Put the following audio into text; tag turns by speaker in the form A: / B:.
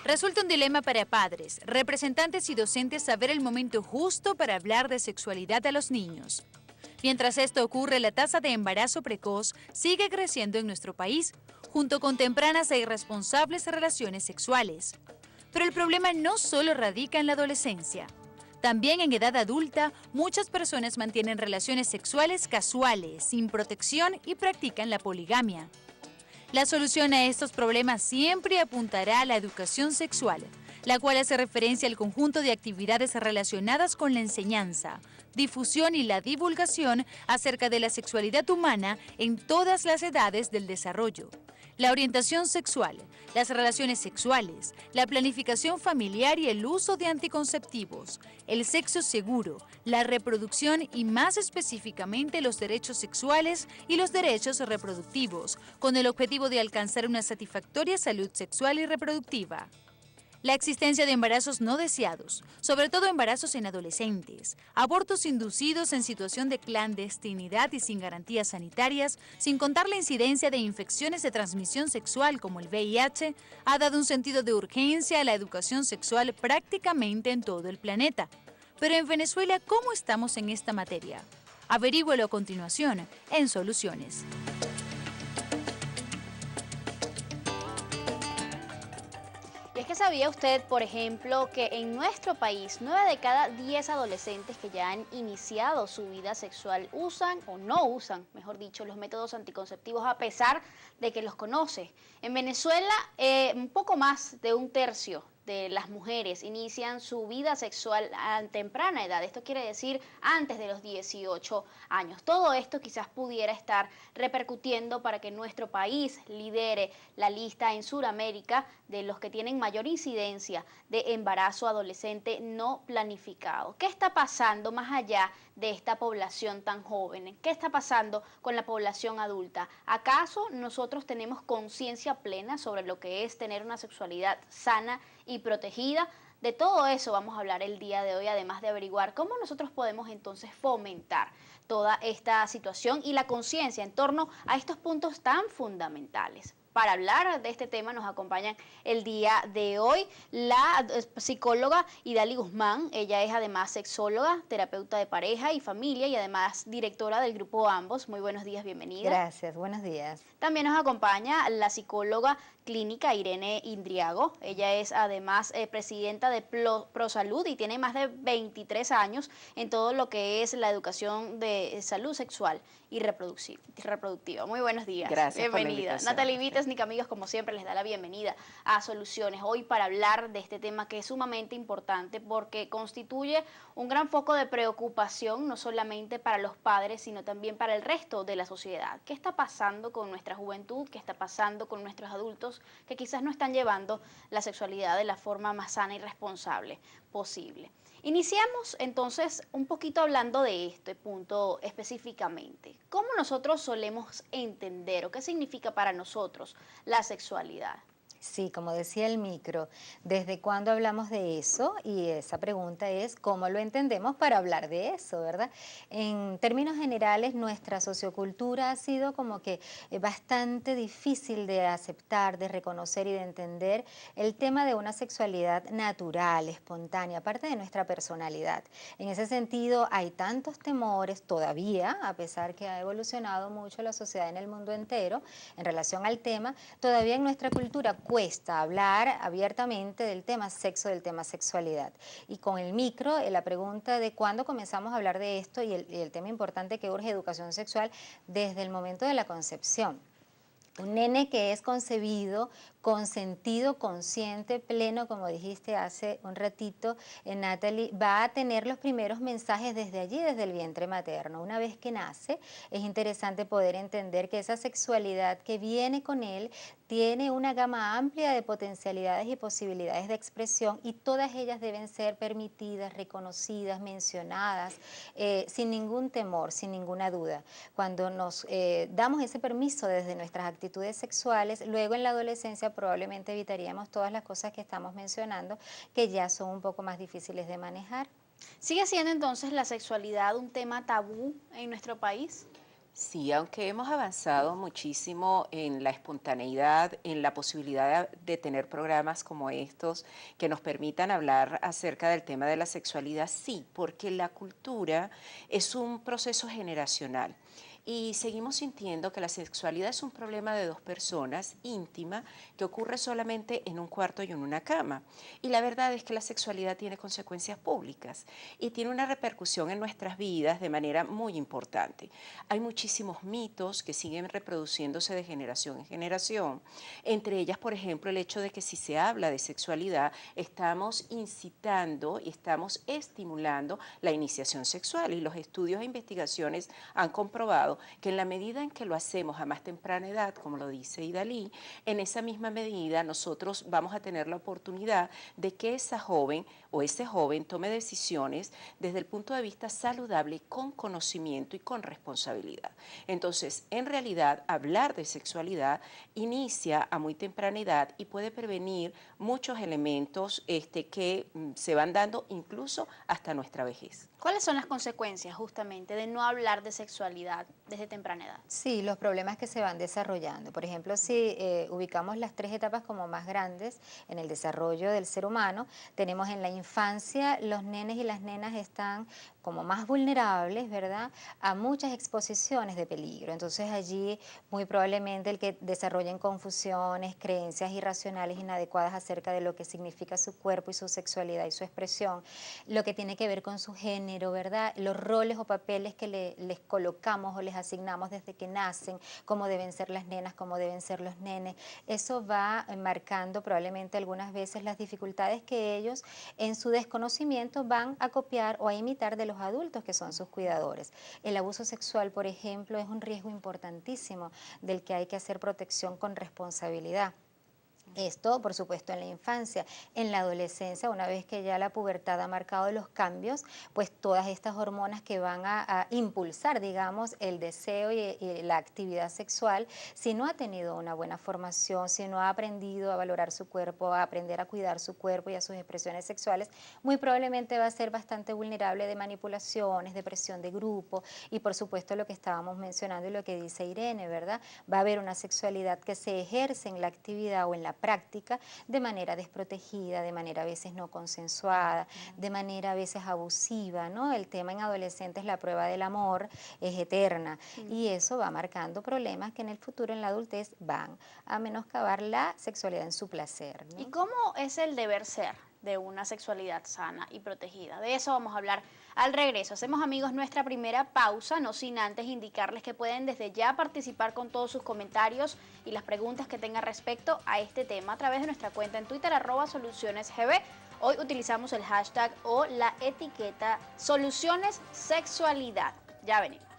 A: Resulta un dilema para padres, representantes y docentes saber el momento justo para hablar de sexualidad a los niños. Mientras esto ocurre, la tasa de embarazo precoz sigue creciendo en nuestro país, junto con tempranas e irresponsables relaciones sexuales. Pero el problema no solo radica en la adolescencia. También en edad adulta, muchas personas mantienen relaciones sexuales casuales, sin protección y practican la poligamia. La solución a estos problemas siempre apuntará a la educación sexual, la cual hace referencia al conjunto de actividades relacionadas con la enseñanza, difusión y la divulgación acerca de la sexualidad humana en todas las edades del desarrollo. La orientación sexual, las relaciones sexuales, la planificación familiar y el uso de anticonceptivos, el sexo seguro, la reproducción y más específicamente los derechos sexuales y los derechos reproductivos, con el objetivo de alcanzar una satisfactoria salud sexual y reproductiva. La existencia de embarazos no deseados, sobre todo embarazos en adolescentes, abortos inducidos en situación de clandestinidad y sin garantías sanitarias, sin contar la incidencia de infecciones de transmisión sexual como el VIH, ha dado un sentido de urgencia a la educación sexual prácticamente en todo el planeta. Pero en Venezuela, ¿cómo estamos en esta materia? Averígüelo a continuación en Soluciones.
B: Y es que ¿sabía usted, por ejemplo, que en nuestro país 9 de cada 10 adolescentes que ya han iniciado su vida sexual usan o no usan, mejor dicho, los métodos anticonceptivos a pesar de que los conoce? En Venezuela, un poco más de un tercio de las mujeres inician su vida sexual a temprana edad. Esto quiere decir antes de los 18 años. Todo esto quizás pudiera estar repercutiendo para que nuestro país lidere la lista en Sudamérica de los que tienen mayor incidencia de embarazo adolescente no planificado. ¿Qué está pasando más allá de esta población tan joven? ¿Qué está pasando con la población adulta? ¿Acaso nosotros tenemos conciencia plena sobre lo que es tener una sexualidad sana y protegida? De todo eso vamos a hablar el día de hoy, además de averiguar cómo nosotros podemos entonces fomentar toda esta situación y la conciencia en torno a estos puntos tan fundamentales. Para hablar de este tema nos acompañan el día de hoy la psicóloga Idali Guzmán. Ella es además sexóloga, terapeuta de pareja y familia y además directora del grupo Ambos. Muy buenos días, bienvenida.
C: Gracias, buenos días.
B: También nos acompaña la psicóloga clínica Irene Indriago. Ella es además presidenta de ProSalud y tiene más de 23 años en todo lo que es la educación de salud sexual y reproductiva. Muy buenos días.
C: Gracias.
B: Bienvenida. Natalie Vitesnik, amigos, como siempre, les da la bienvenida a Soluciones. Hoy para hablar de este tema que es sumamente importante porque constituye un gran foco de preocupación, no solamente para los padres, sino también para el resto de la sociedad. ¿Qué está pasando con nuestra juventud? ¿Qué está pasando con nuestros adultos que quizás no están llevando la sexualidad de la forma más sana y responsable posible? Iniciamos entonces un poquito hablando de este punto específicamente. ¿Cómo nosotros solemos entender o qué significa para nosotros la sexualidad?
C: Sí, como decía el micro, ¿desde cuándo hablamos de eso? Y esa pregunta es, ¿cómo lo entendemos para hablar de eso, verdad? En términos generales, nuestra sociocultura ha sido como que bastante difícil de aceptar, de reconocer y de entender el tema de una sexualidad natural, espontánea, parte de nuestra personalidad. En ese sentido, hay tantos temores todavía, a pesar que ha evolucionado mucho la sociedad en el mundo entero en relación al tema, todavía en nuestra cultura cuesta hablar abiertamente del tema sexo, del tema sexualidad. Y con el micro, la pregunta de cuándo comenzamos a hablar de esto y el tema importante que urge educación sexual desde el momento de la concepción. Un nene que es concebido, consentido, consciente, pleno, como dijiste hace un ratito, Natalie, va a tener los primeros mensajes desde allí, desde el vientre materno. Una vez que nace, es interesante poder entender que esa sexualidad que viene con él tiene una gama amplia de potencialidades y posibilidades de expresión y todas ellas deben ser permitidas, reconocidas, mencionadas, sin ningún temor, sin ninguna duda. Cuando nos damos ese permiso desde nuestras actitudes sexuales, luego en la adolescencia probablemente evitaríamos todas las cosas que estamos mencionando, que ya son un poco más difíciles de manejar.
B: ¿Sigue siendo entonces la sexualidad un tema tabú en nuestro país?
D: Sí, aunque hemos avanzado muchísimo en la espontaneidad, en la posibilidad de tener programas como estos que nos permitan hablar acerca del tema de la sexualidad, sí, porque la cultura es un proceso generacional. Y seguimos sintiendo que la sexualidad es un problema de dos personas íntima que ocurre solamente en un cuarto y en una cama. Y la verdad es que la sexualidad tiene consecuencias públicas y tiene una repercusión en nuestras vidas de manera muy importante. Hay muchísimos mitos que siguen reproduciéndose de generación en generación. Entre ellas, por ejemplo, el hecho de que si se habla de sexualidad, estamos incitando y estamos estimulando la iniciación sexual. Y los estudios e investigaciones han comprobado que en la medida en que lo hacemos a más temprana edad, como lo dice Idalí, en esa misma medida nosotros vamos a tener la oportunidad de que esa joven o ese joven tome decisiones desde el punto de vista saludable, con conocimiento y con responsabilidad. Entonces, en realidad, hablar de sexualidad inicia a muy temprana edad y puede prevenir muchos elementos que se van dando incluso hasta nuestra vejez.
B: ¿Cuáles son las consecuencias justamente de no hablar de sexualidad desde temprana edad?
C: Sí, los problemas que se van desarrollando. Por ejemplo, si ubicamos las tres etapas como más grandes en el desarrollo del ser humano, tenemos en la infancia, los nenes y las nenas están como más vulnerables, ¿verdad?, a muchas exposiciones de peligro. Entonces allí muy probablemente el que desarrollen confusiones, creencias irracionales, inadecuadas acerca de lo que significa su cuerpo y su sexualidad y su expresión, lo que tiene que ver con su género, ¿verdad?, los roles o papeles que les colocamos o les asignamos desde que nacen, cómo deben ser las nenas, cómo deben ser los nenes. Eso va marcando probablemente algunas veces las dificultades que ellos en su desconocimiento van a copiar o a imitar de los adultos que son sus cuidadores. El abuso sexual, por ejemplo, es un riesgo importantísimo del que hay que hacer protección con responsabilidad. Esto, por supuesto, en la infancia. En la adolescencia, una vez que ya la pubertad ha marcado los cambios, pues todas estas hormonas que van a impulsar, digamos, el deseo y la actividad sexual, si no ha tenido una buena formación, si no ha aprendido a valorar su cuerpo, a aprender a cuidar su cuerpo y a sus expresiones sexuales, muy probablemente va a ser bastante vulnerable de manipulaciones, de presión de grupo y, por supuesto, lo que estábamos mencionando y lo que dice Irene, ¿verdad? Va a haber una sexualidad que se ejerce en la actividad o en la práctica de manera desprotegida, de manera a veces no consensuada, de manera a veces abusiva, ¿no? El tema en adolescentes, la prueba del amor es eterna y eso va marcando problemas que en el futuro, en la adultez, van a menoscabar la sexualidad en su placer, ¿no?
B: ¿Y cómo es el deber ser de una sexualidad sana y protegida? De eso vamos a hablar al regreso. Hacemos, amigos, nuestra primera pausa, no sin antes indicarles que pueden desde ya participar con todos sus comentarios y las preguntas que tengan respecto a este tema a través de nuestra cuenta en Twitter, @solucionesgb. Hoy utilizamos el hashtag o la etiqueta Soluciones Sexualidad. Ya venimos.